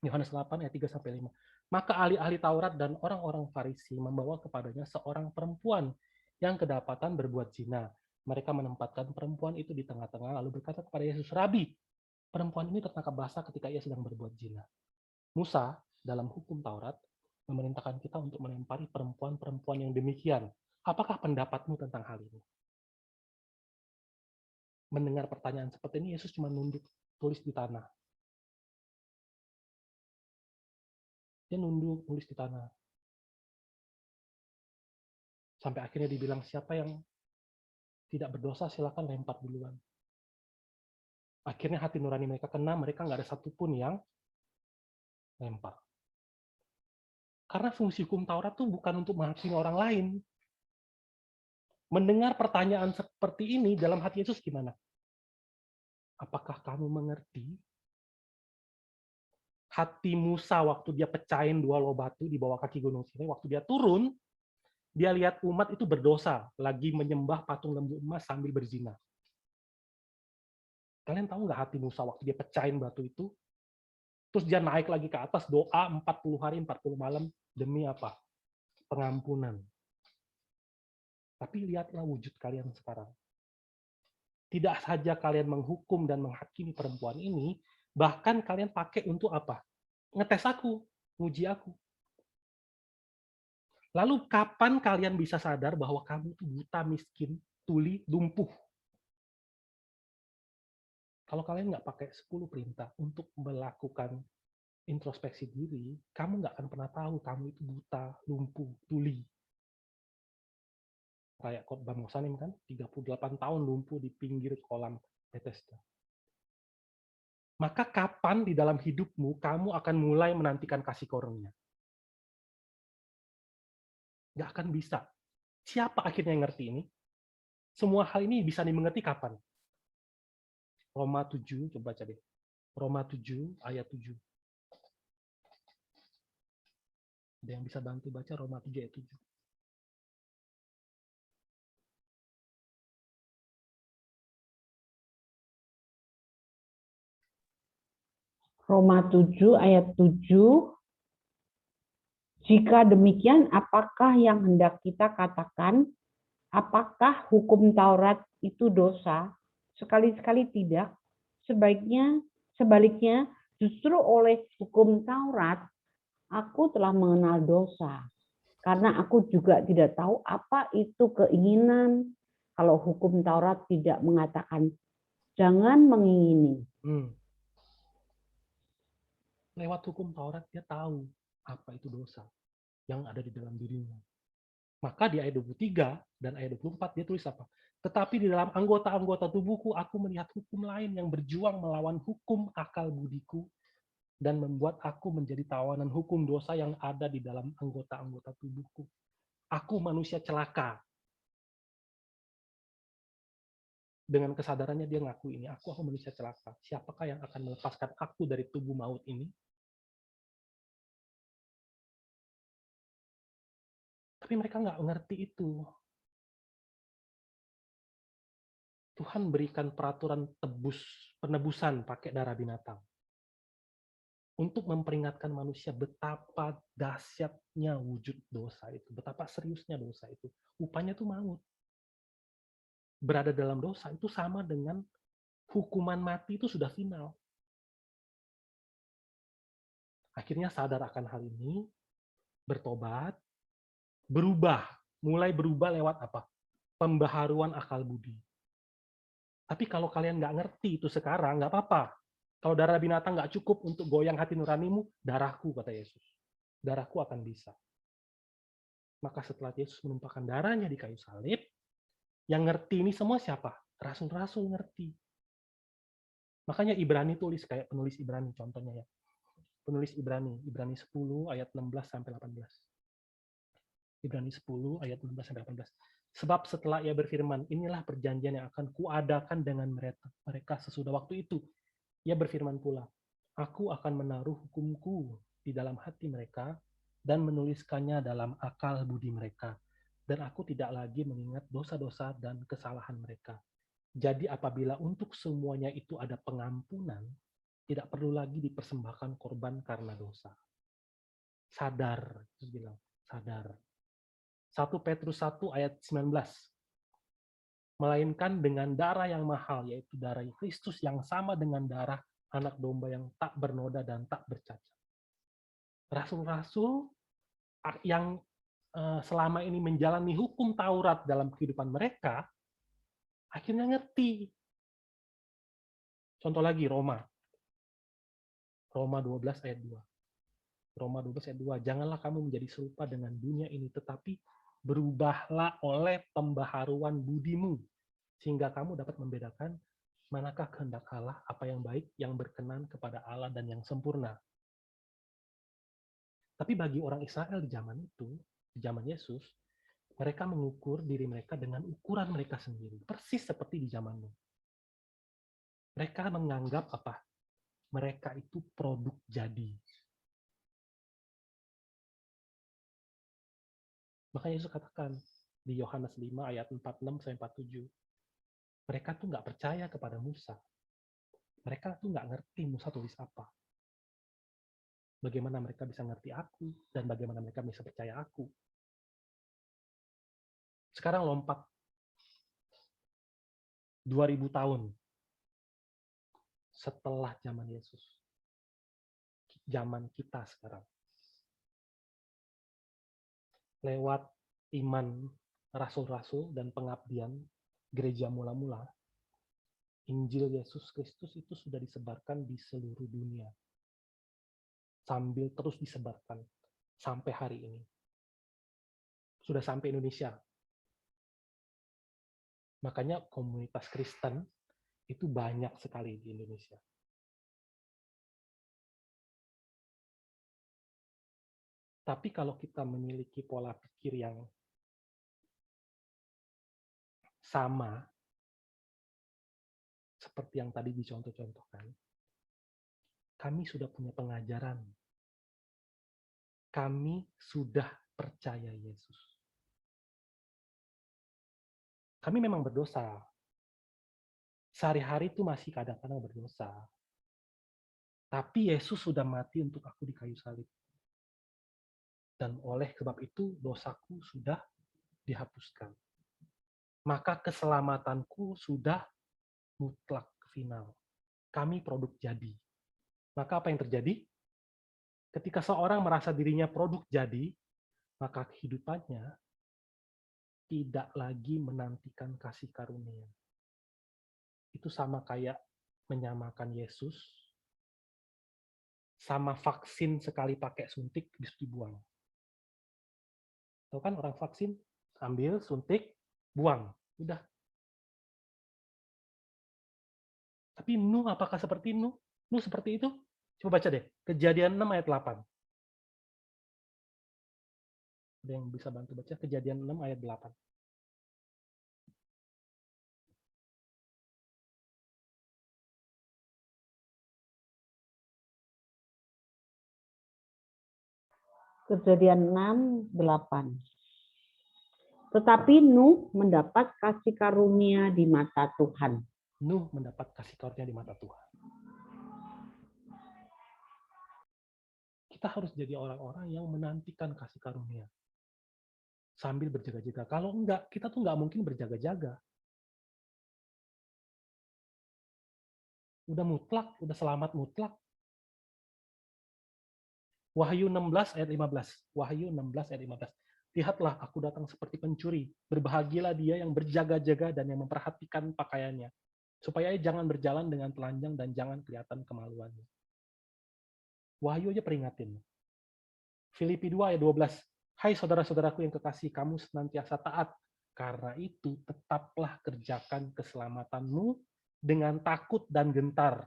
S1: Yohanes 8 ayat 3-5. Maka ahli-ahli Taurat dan orang-orang Farisi membawa kepadanya seorang perempuan yang kedapatan berbuat zina. Mereka menempatkan perempuan itu di tengah-tengah lalu berkata kepada Yesus, Rabi, perempuan ini tertangkap basah ketika ia sedang berbuat zina. Musa dalam hukum Taurat memerintahkan kita untuk melempari perempuan-perempuan yang demikian. Apakah pendapatmu tentang hal ini? Mendengar pertanyaan seperti ini, Yesus cuma nunduk, tulis di tanah. Dia nunduk, tulis di tanah. Sampai akhirnya dibilang, siapa yang tidak berdosa, silakan lempar duluan. Akhirnya hati nurani mereka kena, mereka nggak ada satupun yang lempar. Karena fungsi hukum Taurat itu bukan untuk menghakimi orang lain. Mendengar pertanyaan seperti ini dalam hati Yesus gimana? Apakah kamu mengerti? Hati Musa waktu dia pecahin 2 loh batu di bawah kaki Gunung Sinai, waktu dia turun, dia lihat umat itu berdosa, lagi menyembah patung lembu emas sambil berzina. Kalian tahu nggak hati Musa waktu dia pecahin batu itu? Terus dia naik lagi ke atas, doa 40 hari, 40 malam, demi apa? Pengampunan. Tapi lihatlah wujud kalian sekarang. Tidak saja kalian menghukum dan menghakimi perempuan ini, bahkan kalian pakai untuk apa? ngetes aku, nguji aku. Lalu kapan kalian bisa sadar bahwa kamu itu buta, miskin, tuli, lumpuh? Kalau kalian nggak pakai 10 perintah untuk melakukan introspeksi diri, kamu nggak akan pernah tahu kamu itu buta, lumpuh, tuli. Kayak khotbah Musanim kan, 38 tahun lumpuh di pinggir kolam Bethesda. Maka kapan di dalam hidupmu kamu akan mulai menantikan kasih karunia? Nggak akan bisa. Siapa akhirnya yang ngerti ini? Semua hal ini bisa dimengerti kapan? Roma 7, coba baca deh. Roma 7 ayat 7. Ada yang bisa bantu baca Roma 7 ayat 7?
S4: Roma 7 ayat 7. Jika demikian, apakah yang hendak kita katakan? Apakah hukum Taurat itu dosa? Sekali-sekali tidak. Sebaliknya, justru oleh hukum Taurat, aku telah mengenal dosa. Karena aku juga tidak tahu apa itu keinginan. Kalau hukum Taurat tidak mengatakan, jangan mengingini.
S1: Lewat hukum Taurat dia tahu apa itu dosa yang ada di dalam dirinya. Maka di ayat 23 dan ayat 24 dia tulis apa? Tetapi di dalam anggota-anggota tubuhku aku melihat hukum lain yang berjuang melawan hukum akal budiku dan membuat aku menjadi tawanan hukum dosa yang ada di dalam anggota-anggota tubuhku. Aku manusia celaka. Dengan kesadarannya dia ngaku ini, aku manusia celaka. Siapakah yang akan melepaskan aku dari tubuh maut ini? Tapi mereka nggak ngerti itu. Tuhan berikan peraturan penebusan pakai darah binatang. Untuk memperingatkan manusia betapa dahsyatnya wujud dosa itu. Betapa seriusnya dosa itu. Upahnya itu maut. Berada dalam dosa itu sama dengan hukuman mati itu sudah final. Akhirnya sadar akan hal ini, bertobat, berubah. Mulai berubah lewat apa? Pembaharuan akal budi. Tapi kalau kalian nggak ngerti itu sekarang, nggak apa-apa. Kalau darah binatang nggak cukup untuk goyang hati nuranimu, darahku, kata Yesus. Darahku akan bisa. Maka setelah Yesus menumpahkan darahnya di kayu salib, yang ngerti ini semua siapa? Rasul-rasul ngerti. Makanya Ibrani tulis, kayak penulis Ibrani contohnya ya. Penulis Ibrani 10 ayat 16 sampai 18. Ibrani 10 ayat 16 sampai 18. Sebab setelah ia berfirman, inilah perjanjian yang akan kuadakan dengan mereka sesudah waktu itu. Ia berfirman pula, aku akan menaruh hukumku di dalam hati mereka dan menuliskannya dalam akal budi mereka. Dan aku tidak lagi mengingat dosa-dosa dan kesalahan mereka. Jadi apabila untuk semuanya itu ada pengampunan, tidak perlu lagi dipersembahkan korban karena dosa. Sadar, Yesus bilang, sadar. 1 Petrus 1 ayat 19. Melainkan dengan darah yang mahal, yaitu darah Kristus yang sama dengan darah anak domba yang tak bernoda dan tak bercacat. Rasul-rasul yang selama ini menjalani hukum Taurat dalam kehidupan mereka, akhirnya ngerti. Contoh lagi, Roma 12 ayat 2. Roma 12 ayat 2. Janganlah kamu menjadi serupa dengan dunia ini, tetapi berubahlah oleh pembaharuan budimu, sehingga kamu dapat membedakan manakah kehendak Allah, apa yang baik, yang berkenan kepada Allah, dan yang sempurna. Tapi bagi orang Israel di zaman itu, di zaman Yesus, mereka mengukur diri mereka dengan ukuran mereka sendiri. Persis seperti di zaman Nuh. Mereka menganggap apa? Mereka itu produk jadi. Makanya Yesus katakan di Yohanes 5 ayat 46-47, mereka tuh nggak percaya kepada Musa. Mereka tuh nggak ngerti Musa tulis apa. Bagaimana mereka bisa ngerti aku, dan bagaimana mereka bisa percaya aku. Sekarang lompat 2000 tahun setelah zaman Yesus. zaman kita sekarang. Lewat iman rasul-rasul dan pengabdian gereja mula-mula, Injil Yesus Kristus itu sudah disebarkan di seluruh dunia. Sambil terus disebarkan sampai hari ini. Sudah sampai Indonesia. Makanya komunitas Kristen itu banyak sekali di Indonesia. Tapi kalau kita memiliki pola pikir yang sama, seperti yang tadi dicontoh-contohkan, kami sudah punya pengajaran. Kami sudah percaya Yesus. Kami memang berdosa. Sehari-hari itu masih kadang-kadang berdosa. Tapi Yesus sudah mati untuk aku di kayu salib. Dan oleh sebab itu dosaku sudah dihapuskan. Maka keselamatanku sudah mutlak final. Kami produk jadi. Maka apa yang terjadi? Ketika seorang merasa dirinya produk jadi, maka kehidupannya tidak lagi menantikan kasih karunia. Itu sama kayak menyamakan Yesus sama vaksin sekali pakai suntik bisa dibuang. Tahu kan orang vaksin, ambil, suntik, buang. Udah. Tapi Nuh apakah seperti Nuh? Nuh seperti itu? Coba baca deh. Kejadian 6 ayat 8. Ada yang bisa bantu baca? Kejadian 6 ayat 8.
S4: Kejadian 6:8. Tetapi Nuh mendapat kasih karunia di mata Tuhan.
S1: Nuh mendapat kasih karunia di mata Tuhan. Kita harus jadi orang-orang yang menantikan kasih karunia. Sambil berjaga-jaga. Kalau enggak, kita tuh enggak mungkin berjaga-jaga. Udah mutlak, udah selamat mutlak. Wahyu 16 ayat 15. Wahyu 16 ayat 15. Lihatlah, aku datang seperti pencuri. Berbahagialah dia yang berjaga-jaga dan yang memperhatikan pakaiannya. Supaya ia jangan berjalan dengan telanjang dan jangan kelihatan kemaluannya. Wahyu aja peringatin. Filipi 2 ayat 12. Hai saudara-saudaraku yang kekasih, kamu senantiasa taat. Karena itu tetaplah kerjakan keselamatanmu dengan takut dan gentar.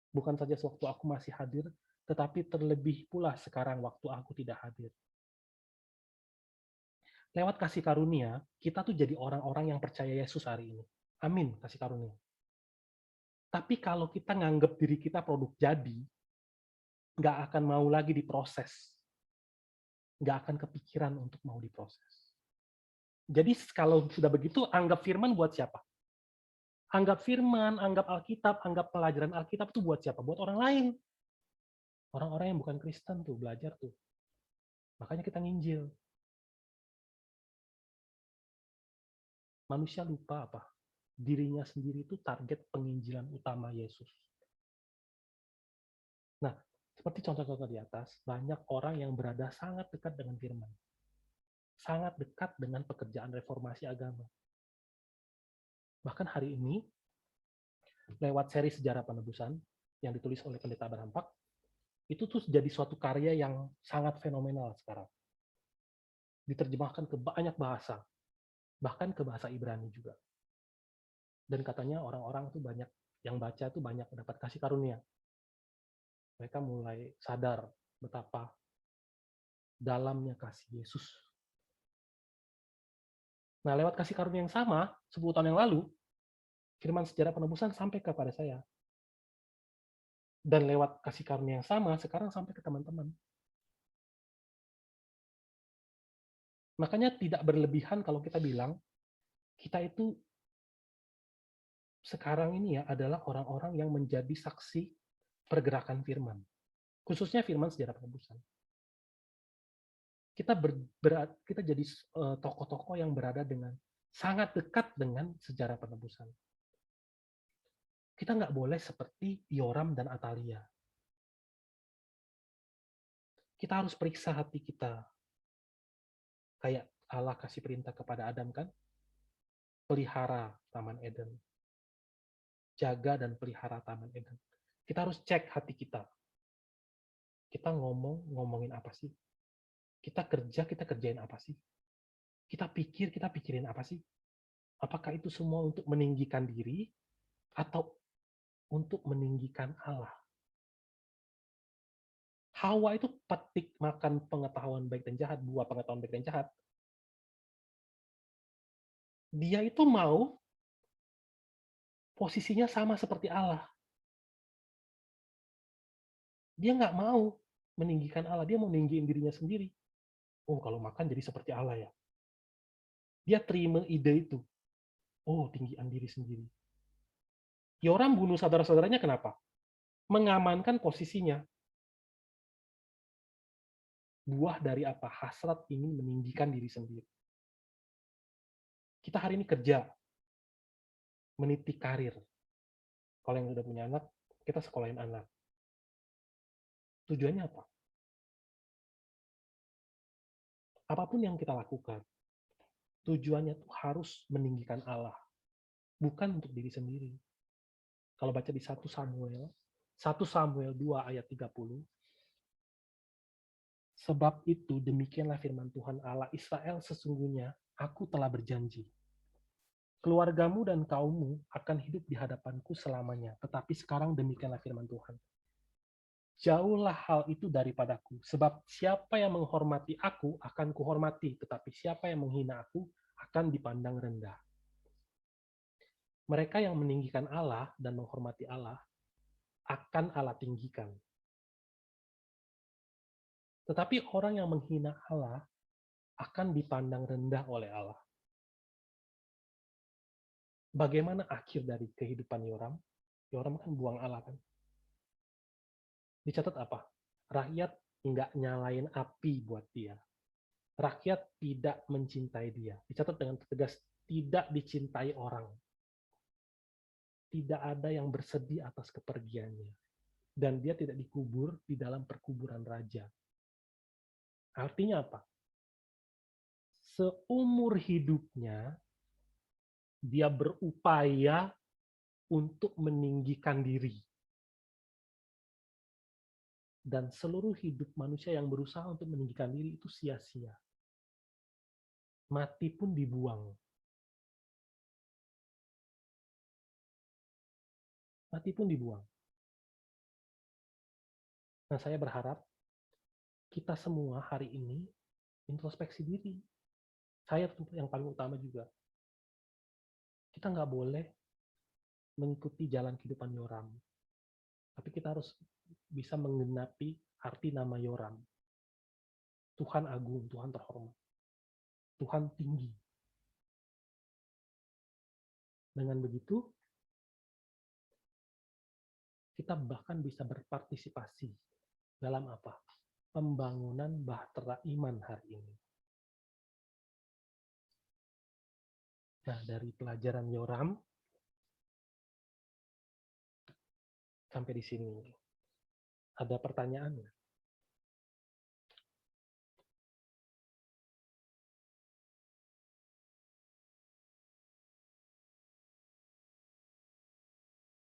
S1: Bukan saja sewaktu aku masih hadir, tetapi terlebih pula sekarang waktu aku tidak hadir. Lewat kasih karunia, kita tuh jadi orang-orang yang percaya Yesus hari ini. Amin, kasih karunia. Tapi kalau kita nganggap diri kita produk jadi, nggak akan mau lagi diproses. Nggak akan kepikiran untuk mau diproses. Jadi kalau sudah begitu, anggap firman buat siapa? Anggap firman, anggap Alkitab, anggap pelajaran Alkitab itu buat siapa? Buat orang lain. Orang-orang yang bukan Kristen tuh, belajar tuh. Makanya kita nginjil. Manusia lupa apa? Dirinya sendiri itu target penginjilan utama Yesus. Nah, seperti contoh-contoh di atas, banyak orang yang berada sangat dekat dengan firman. Sangat dekat dengan pekerjaan reformasi agama. Bahkan hari ini, lewat seri Sejarah Penebusan, yang ditulis oleh Pendeta Abraham Pak, itu tuh jadi suatu karya yang sangat fenomenal sekarang. Diterjemahkan ke banyak bahasa, bahkan ke bahasa Ibrani juga. Dan katanya orang-orang tuh banyak, yang baca tuh banyak mendapat kasih karunia. Mereka mulai sadar betapa dalamnya kasih Yesus. Nah, lewat kasih karunia yang sama, 10 tahun yang lalu, firman Sejarah Penebusan sampai kepada saya. Dan lewat kasih karunia yang sama, sekarang sampai ke teman-teman. Makanya tidak berlebihan kalau kita bilang, kita itu sekarang ini ya adalah orang-orang yang menjadi saksi pergerakan firman. Khususnya firman Sejarah Penebusan. Kita jadi tokoh-tokoh yang berada dengan sangat dekat dengan sejarah penebusan. Kita nggak boleh seperti Yoram dan Atalia. Kita harus periksa hati kita. Kayak Allah kasih perintah kepada Adam kan, pelihara Taman Eden. Jaga dan pelihara Taman Eden. Kita harus cek hati kita. Kita ngomongin apa sih? Kita kerja, kita kerjain apa sih? Kita pikirin apa sih? Apakah itu semua untuk meninggikan diri atau untuk meninggikan Allah? Hawa itu petik makan pengetahuan baik dan jahat, buah pengetahuan baik dan jahat. Dia itu mau posisinya sama seperti Allah. Dia nggak mau meninggikan Allah, dia mau meninggiin dirinya sendiri. Oh, kalau makan jadi seperti Allah ya. Dia terima ide itu. Oh, tinggian diri sendiri. Yoram bunuh saudara-saudaranya kenapa? Mengamankan posisinya. Buah dari apa? Hasrat ingin meninggikan diri sendiri. Kita hari ini kerja, meniti karir. Kalau yang sudah punya anak, kita sekolahin anak. Tujuannya apa? Apapun yang kita lakukan, tujuannya tuh harus meninggikan Allah. Bukan untuk diri sendiri. Kalau baca di 1 Samuel 2 ayat 30, sebab itu demikianlah firman Tuhan Allah Israel, sesungguhnya aku telah berjanji. Keluargamu dan kaummu akan hidup di hadapanku selamanya. Tetapi sekarang demikianlah firman Tuhan. Jauhlah hal itu daripadaku, sebab siapa yang menghormati aku akan kuhormati, tetapi siapa yang menghina aku akan dipandang rendah. Mereka yang meninggikan Allah dan menghormati Allah akan Allah tinggikan. Tetapi orang yang menghina Allah akan dipandang rendah oleh Allah. Bagaimana akhir dari kehidupan Yoram? Yoram kan buang Allah kan. Dicatat apa? Rakyat nggak nyalain api buat dia. Rakyat tidak mencintai dia. Dicatat dengan tegas, tidak dicintai orang. Tidak ada yang bersedih atas kepergiannya. Dan dia tidak dikubur di dalam perkuburan raja. Artinya apa? Seumur hidupnya, dia berupaya untuk meninggikan diri. Dan seluruh hidup manusia yang berusaha untuk meninggikan diri itu sia-sia. Mati pun dibuang. Mati pun dibuang. Nah, saya berharap kita semua hari ini introspeksi diri. Saya yang paling utama juga. Kita nggak boleh mengikuti jalan kehidupan Yoram. Tapi kita harus bisa menggenapi arti nama Yoram. Tuhan agung, Tuhan terhormat. Tuhan tinggi. Dengan begitu, kita bahkan bisa berpartisipasi dalam apa? Pembangunan bahtera iman hari ini. Nah, dari pelajaran Yoram sampai di sini. Ada pertanyaan nggak?